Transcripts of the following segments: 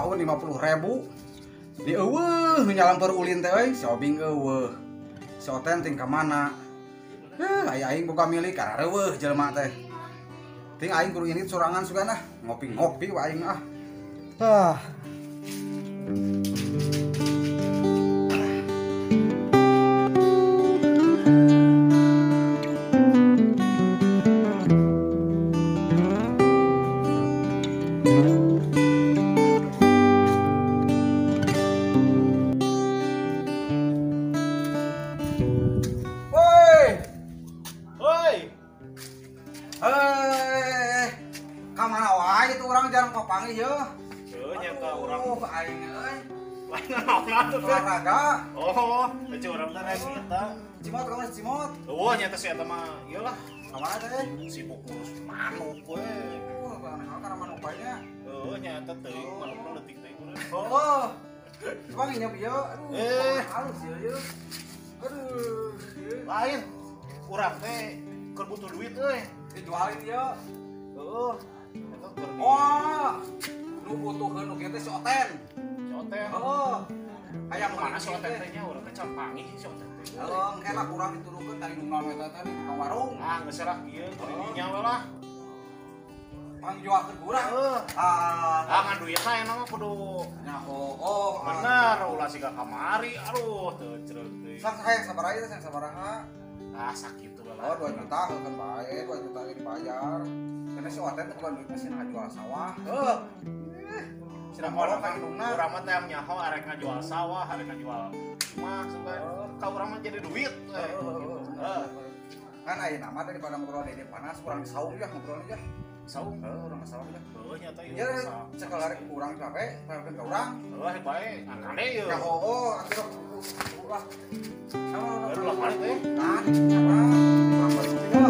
tahun 50.000 di eueuh nu nyalamper ulin teh euy si Obing eueuh si Oten ting ka mana aya aing boga milik karareueuh jelema teh ting aing kudu ini sorangan sugana ngopi-ngopi wa aing ah kamana wae itu orang jarang papanggih ya. Nyata orang. Aing euy. Lain naon atuh teh? Olahraga. Oh, baca orang teh rek eta. Cimot kamu cimot. Oh, nyata si eta mah iyalah Kamana teh? sibuk ngurus manuk we. Karena manuk banyak. Oh, nyata teuing manuk leutik teh urang. Oh. Bang nyap ieu. Halus ya. Aduh. Lain urang teh keur butuh duit euy. Dijualin ya. Heeh. Eta keur Wah. Nu butuhkeun nu kieu teh si Oten. Coten. Heeh. Aya Mana si Oten teh nya urang teh can panggih si Oten teh. Heeh, enak urang diturukeun tadi nu naon eta teh di tukang warung. Ah, geus salah kieu kurinya we lah. Pangjualkeun urang. Heeh. Ah, ngan duitna eta mah kudu Oh. bener ulah siga kamari. Aduh, teu cereuk teuing. Sang hayang sabaraha ieu sang sabaraha? Ah, sakit tuh Oh, 2 juta kan bae, 2 juta ge dibayar. Karena si Oten teh bukan duitnya sih jual sawah. Sina kolot ka indungna. Urang mah teh nyaho arek ngajual sawah, arek ngajual mah sebenarnya ka urang mah jadi duit. Kan ayeuna mah daripada ngobrol di panas urang saung ya ngobrolnya ya. Saung. Urang saung ya. Heuh nyata ieu. Ya sekali hari urang capek, parekeun ka urang. Heuh bae angkane ieu. Ya atuh ulah. Baru lah mari teh. Nah, apa? Dipampes ya.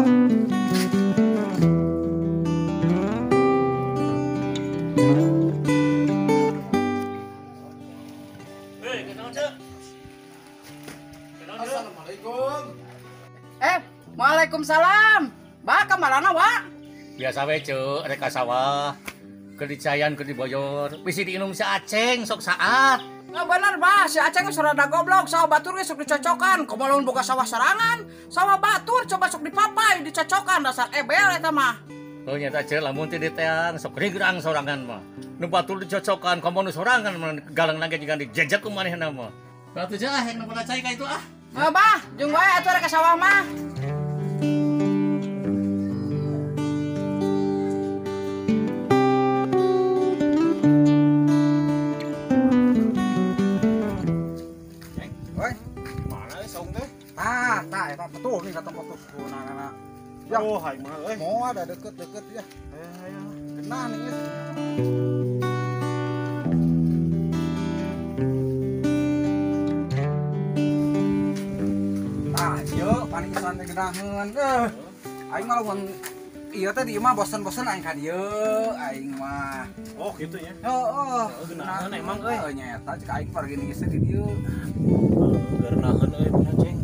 Assalamualaikum. Waalaikumsalam. Ba kamarana wa? Biasa we ceuk rek ka sawah. Keur dicayan keur diboyor. Bisi diinum si Aceng sok saat. Nggak bener ba, si Aceng geus rada goblok, sawah batur ge sok dicocokan. Komo lamun boga sawah sarangan, sawah batur coba sok dipapai, dicocokan dasar ebel eta mah. Oh nyata ceuk lamun teu diteang sok rigrang sorangan mah. Nu batur dicocokan komo nu sorangan mah galang nage jigan dijejet ku manehna mah. Batu ceuk ah yang pernah cai ka itu ah. Bah, jeung wae atuh rek ka sawah mah. Eta betul nih kata fokus kunana. Ya, Oh, hai mah euy. mau ada deket-deket ya. Ayo. Kena nih ya. Yuk, panisan teh geunaheun. Aing mah lamun ieu teh di imah bosen-bosen aing ka dieu, aing mah. Oh, gitu ya. Heeh. Geunaheun emang euy. Nyata cek aing pergi di geus di dieu. Geunaheun euy bener ceng.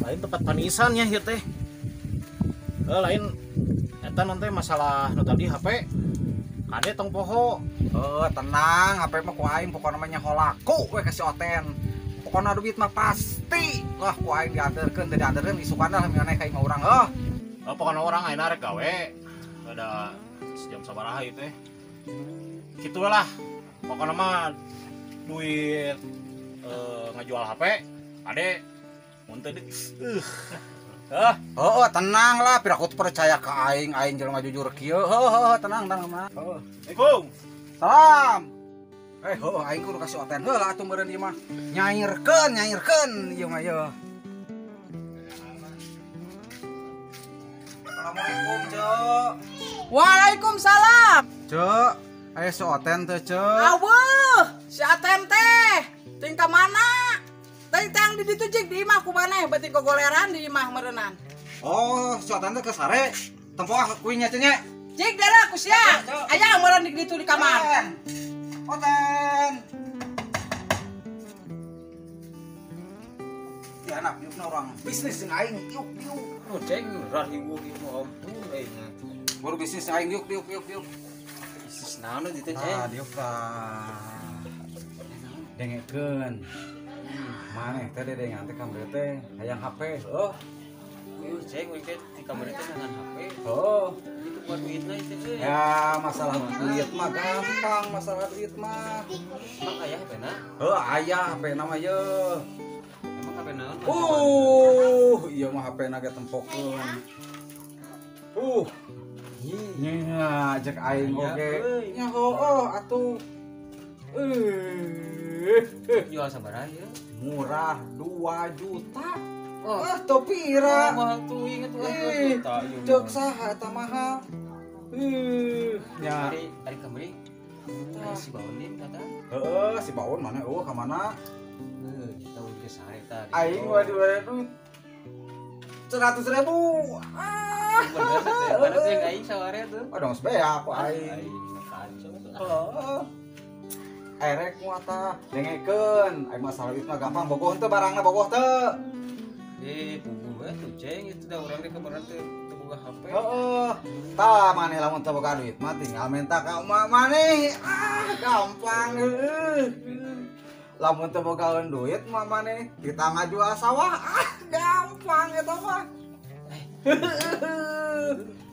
Lain tempat panisan ya ieu teh. Lain eta nanti masalah nu tadi HP. Kade tong poho. Tenang, HP mah ku aing pokona mah nyaho laku we ka si Oten. Pokona duit mah pasti. Wah, ku aing dianterkeun teu dianterkeun isukana lah minane ka imah urang. Pokona orang ayeuna rek gawe. Ada sejam sabaraha ieu teh. Kitu lah. Pokona mah duit ngajual HP. Kade mun teh tenang lah, piraku tuh percaya ke aing jelema jujur kieu. Tenang mah. Assalamualaikum. Salam. Aing kudu kasih Oten heula atuh meureun ieu mah. Nyairkeun ieu mah ieu. Assalamualaikum, Cuk. Waalaikumsalam. Cuk, aya si Oten teh, Cuk. Aweuh, si Atem teh. Ting ka mana? Teh tang di ditu jig di imah ku maneh, beuti gogoleran di imah meureunnan. Oh, si Oten teh ke sare. Tempoh kuinya cenye. Jig dara ku sia. Aya meureun di ditu di kamar. Oten. Ya anak yuk orang bisnis jeung aing yuk. Ceng rahiwu ieu mah ampun euy. Baru bisnis aing yuk. Naon itu teh? Tah dieu tah. Dengekeun. Maneh teh dedengan teh kamari teh hayang HP. Oh. Yuk ceng, we teh di kamar teh dengan HP. Oh. Itu buat duitna itu teh. Ya masalah duit mah gampang, masalah duit mah. Emang aya HP-na? Aya HP nama ye. Emang HP naon? Iya mah HP na ge tempokeun. Nya cek aing oge. Nya heueuh atuh. Jual sabaraha ya? Murah 2 juta. Oh, Topira. mahal tuh inget tuh Cek saha eta mahal. Nya Ari kamari. Si Baonin kata. heeh si Baun mana ka mana? Kita udah sare tadi. Aing waduh 100.000. Bener teh. Mana teh aing saware tuh. Dong sebeak aku aing. Aing kacau. Heeh. Erek muata dengekeun, aing masalah itu mah gampang bogoh teu barangna bogoh teu. Pugu tuh ceng itu dah orang di kamar teh buka HP. Heeh. Tah maneh lamun teu boga duit mah tinggal minta ka emak maneh. Gampang lamun teu bogaeun duit mah maneh kita ngajual sawah. Gampang eta mah.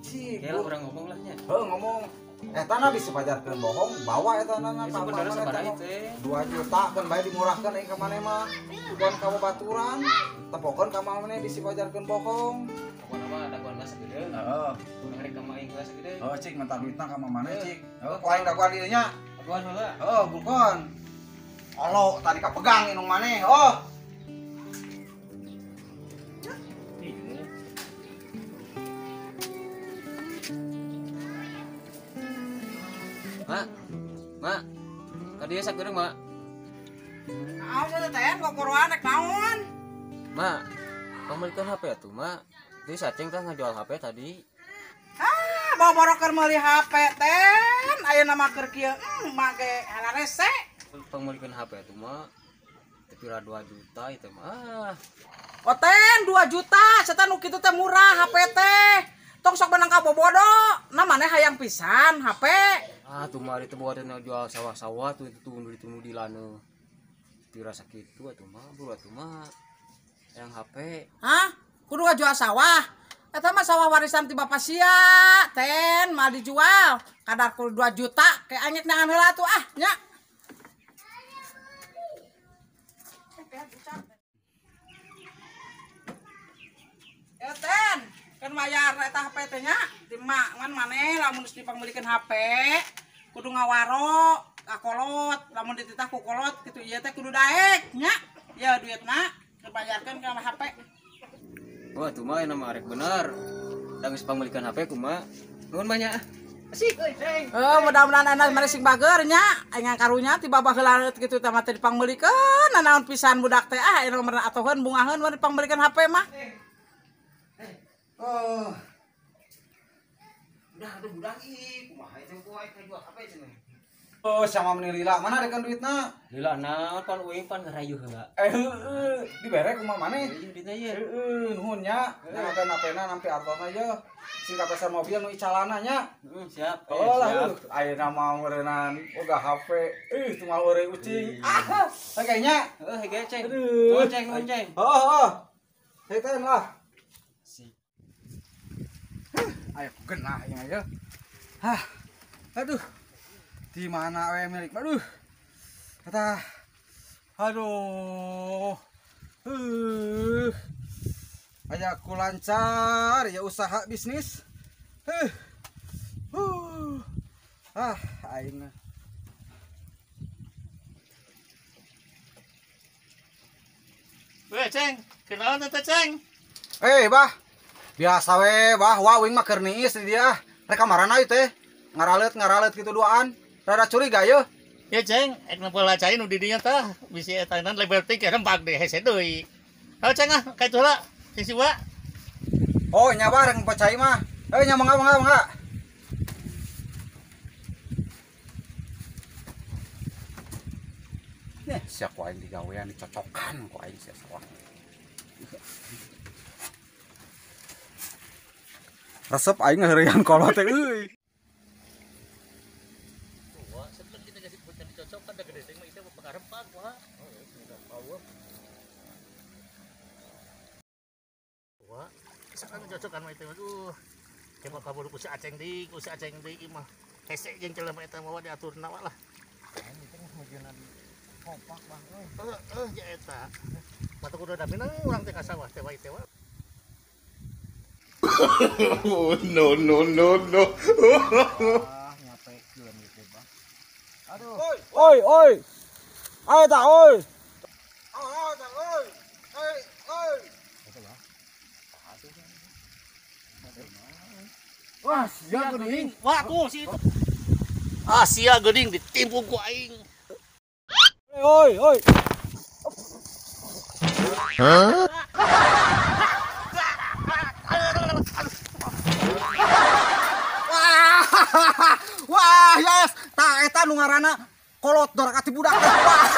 Cik. Ya orang ngomong lah nya. Ngomong eta na bisa pajarkeun bohong, bawa eta na Itu bener sabaraha teh. 2 juta kan bae dimurahkeun aing ka maneh mah. Tujuan ka baturan, tepokeun ka maneh bisi pajarkeun bohong. Pokona mah ada kuan geus gede. Heeh. Hari ka maing geus gede. Oh, cik minta duitna ka maneh, cik. Heeh, ku aing daguan dieu nya. Kuan heula. Heeh, bulkon. Olo tadi kapegang inung maneh. Oh. Mak. Tadi ya sageureng, Mak. Naon teh teh kok kuruan rek naon? Mak, pemilikan HP atuh, Mak. Jadi saceng teh ngajual HP tadi. Bawa-bawa meuli HP ten ayeuna mah keur kieu mak ge halarese. Pemilikan HP atuh, Mak. Pira 2 juta itu mah. Oh ten 2 juta, setan nu kitu teh murah HP teh. Tong sok benang ka bobodo, na maneh hayang pisan HP. Tuh mah itu buat jual sawah-sawah tuh itu tunu di lana. Pira sakitu atuh mah, buru atuh mah. Yang HP. Hah? Kudu ngajual sawah. Eta mah sawah warisan ti bapak sia, ten mal dijual. Kadar kudu 2 juta, kayak anyek nangan heula atuh nya. Ya ten, kan bayar eta HP teh nya di mak ngan maneh lamun geus dipangmelikeun HP kudu ngawaro kakolot lamun dititah ku kolot kitu ieu teh kudu daek nya. Ya duitna dibayarkeun ka HP. Wah, tuh mah nama arek bener. Da geus pangmelikan HP kumaha? Nuhun mah nya. Asik euy, Ceng. Mudah-mudahan anak mari sing bager nya, aing karunya ti babah heula kitu teh mah teh dipangmelikeun naon pisan budak teh aya nomor atoheun bungaheun mah dipangmelikeun HP mah. Oh. Udah aduh budak ih, kumaha itu ku aing jual HP cenah. Oh, sama menilila mana adegan duitna? Lila naon pan uing pan ngarayu heula. Dibere kumaha maneh? Ieu ditanya ye. Nuhun nya. Nyamakeun HP-na nampi artona ye. Singkat pesan mobil nu icalana nya. Siap. Oh lah, ayeuna mah meureunana boga HP. Teu mah eureui ucing. Kayaknya. Hege Ceng. Aduh. Nuhun Ceng. Oh. Heuh lah. Ayo genah ieu ya. Aduh. Di mana we milik? Aduh. Kata. Aduh. Aya ku lancar ya usaha bisnis. Aing. Weh, Ceng, kenaon teh Ceng? Bah. Biasa we, bah, wawing mah keur niis di dia. Rek kamarana ieu teh. Ngaralet gitu duaan. Rada curiga ye. Ya Ceng, ek nepela cai nu di dinya tah bisi etanan liberty ke rembag deh hese deui. Heuh Ceng kaitu heula. Sing siwa. Oh, nya bareng pacai mah. Nya mangga. Siap ku aing digawean dicocokan ku aing sia sawah. Resep aing ngeureuyang kolot teh euy. Wah, sekarang cocokan mah itu. Aduh. Coba kabur ku si Aceng di mah. Hese jeung jelema eta mah diaturna lah. Ini teh hujanan kompak bang. Ya eta. Mata kudu damina urang teh ka sawah teh wae teh. No no no no. Ah, nyapekeun ieu teh bang. Aduh. Oi. Ayo tak oi. Wah, sia geuning. Wah, ku si itu. Ah, sia geuning ditimpuk ku aing. Oi. Wah, yes. Tah eta nu ngaranna kolot dor ka ti budak. Wah.